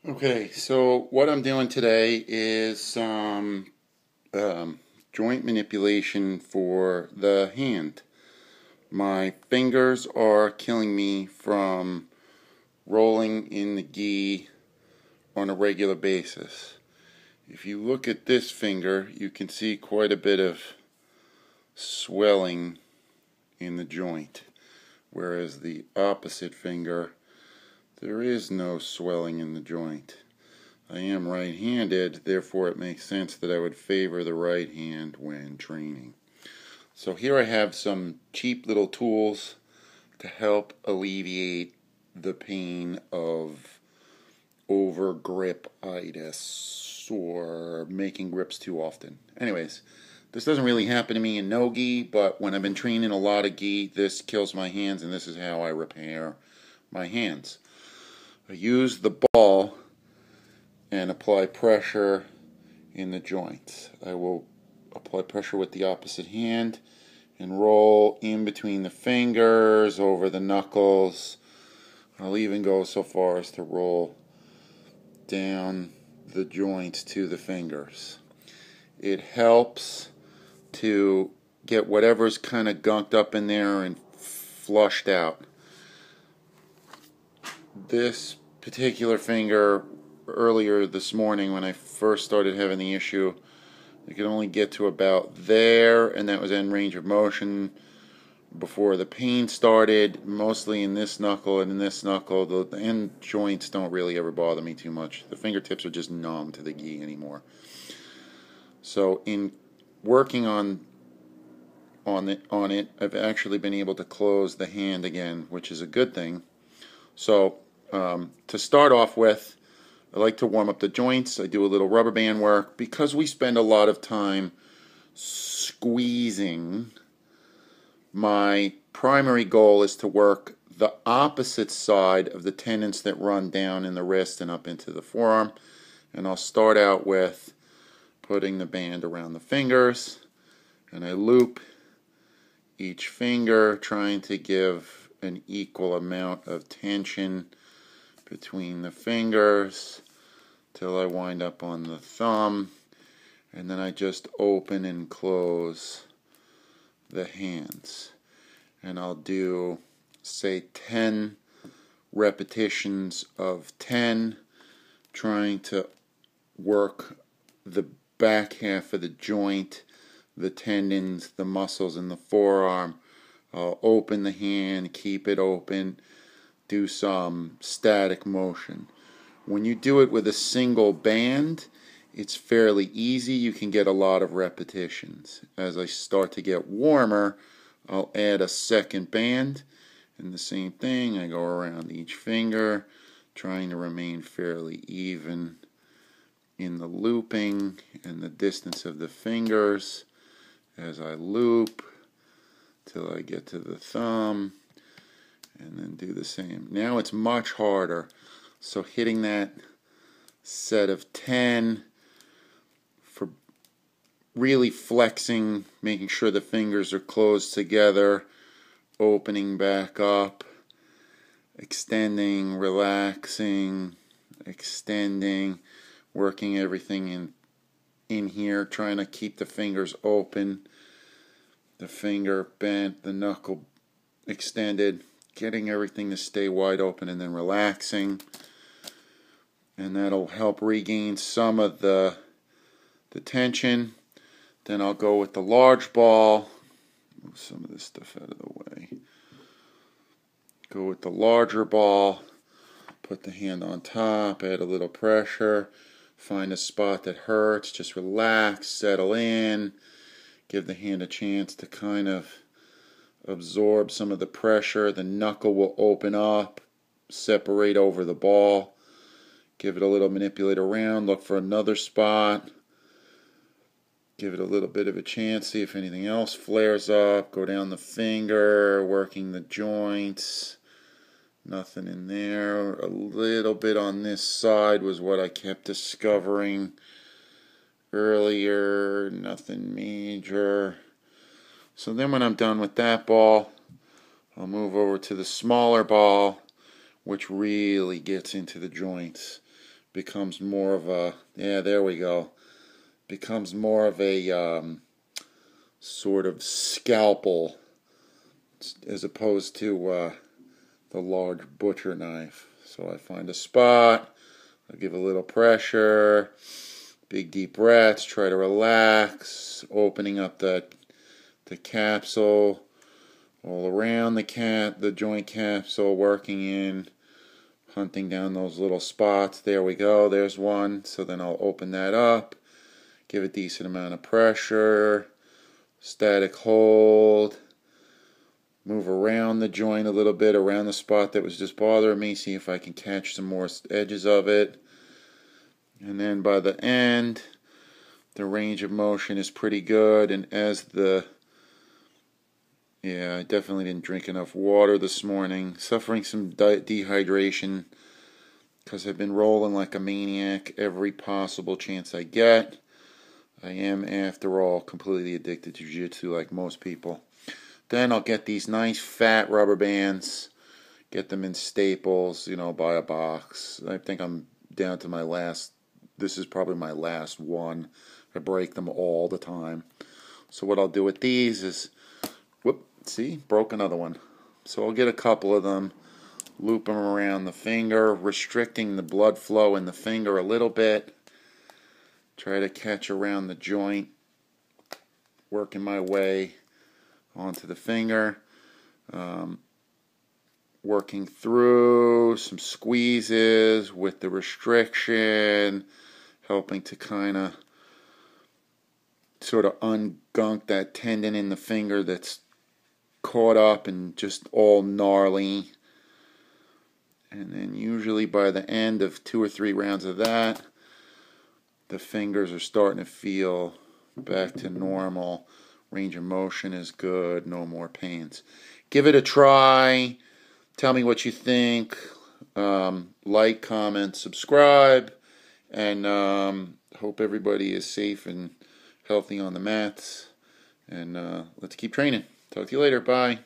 Okay, so what I'm doing today is some joint manipulation for the hand. My fingers are killing me from rolling in the gi on a regular basis. If you look at this finger, you can see quite a bit of swelling in the joint, whereas the opposite finger, there is no swelling in the joint. I am right-handed, therefore it makes sense that I would favor the right hand when training. So here I have some cheap little tools to help alleviate the pain of over-grip-itis or making grips too often. Anyways, this doesn't really happen to me in no gi, but when I've been training a lot of gi, this kills my hands, and this is how I repair my hands. I use the ball and apply pressure in the joints. I will apply pressure with the opposite hand and roll in between the fingers, over the knuckles. I'll even go so far as to roll down the joints to the fingers. It helps to get whatever's kind of gunked up in there and flushed out. This particular finger, earlier this morning when I first started having the issue, I could only get to about there, and that was in range of motion before the pain started, mostly in this knuckle and in this knuckle. The end joints don't really ever bother me too much. The fingertips are just numb to the gi anymore. So in working on it, I've actually been able to close the hand again, which is a good thing. So to start off with, I like to warm up the joints. I do a little rubber band work. Because we spend a lot of time squeezing, my primary goal is to work the opposite side of the tendons that run down in the wrist and up into the forearm. And I'll start out with putting the band around the fingers, and I loop each finger, trying to give an equal amount of tension between the fingers till I wind up on the thumb, and then I just open and close the hands. And I'll do, say, 10 repetitions of 10, trying to work the back half of the joint, the tendons, the muscles in the forearm. I'll open the hand, keep it open, do some static motion. When you do it with a single band, it's fairly easy. You can get a lot of repetitions. As I start to get warmer, I'll add a second band, and the same thing. I go around each finger, trying to remain fairly even in the looping and the distance of the fingers as I loop till I get to the thumb, and then do the same. Now it's much harder. So hitting that set of 10 for really flexing, making sure the fingers are closed together, opening back up, extending, relaxing, extending, working everything in here, trying to keep the fingers open, the finger bent, the knuckle extended, getting everything to stay wide open, and then relaxing. And that'll help regain some of the tension. Then I'll go with the large ball. Move some of this stuff out of the way. Go with the larger ball. Put the hand on top. Add a little pressure. Find a spot that hurts. Just relax. Settle in. Give the hand a chance to kind of absorb some of the pressure. The knuckle will open up. Separate over the ball. Give it a little manipulate around, look for another spot, give it a little bit of a chance, see if anything else flares up, go down the finger, working the joints, nothing in there. A little bit on this side was what I kept discovering earlier, nothing major. So then when I'm done with that ball, I'll move over to the smaller ball, which really gets into the joints. becomes more of a, yeah, there we go, becomes more of a sort of scalpel as opposed to the large butcher knife. So I find a spot, I give a little pressure, big deep breaths, try to relax, opening up the capsule all around the joint capsule, working in, hunting down those little spots. There we go, there's one. So then I'll open that up, give a decent amount of pressure, static hold, move around the joint a little bit, around the spot that was just bothering me, see if I can catch some more edges of it. And then by the end, the range of motion is pretty good. And as I definitely didn't drink enough water this morning. Suffering some dehydration because I've been rolling like a maniac every possible chance I get. I am, after all, completely addicted to jiu-jitsu like most people. Then I'll get these nice fat rubber bands, get them in Staples, buy a box. I think I'm down to my last, this is probably my last one. I break them all the time. So what I'll do with these is, see, broke another one. So I'll get a couple of them, loop them around the finger, restricting the blood flow in the finger a little bit. Try to catch around the joint, working my way onto the finger, working through some squeezes with the restriction, helping to kind of sort of ungunk that tendon in the finger that's caught up and just all gnarly. And then usually by the end of 2 or 3 rounds of that, the fingers are starting to feel back to normal. Range of motion is good, no more pains. Give it a try. Tell me what you think. Like, comment, subscribe. And hope everybody is safe and healthy on the mats. And let's keep training. Talk to you later. Bye.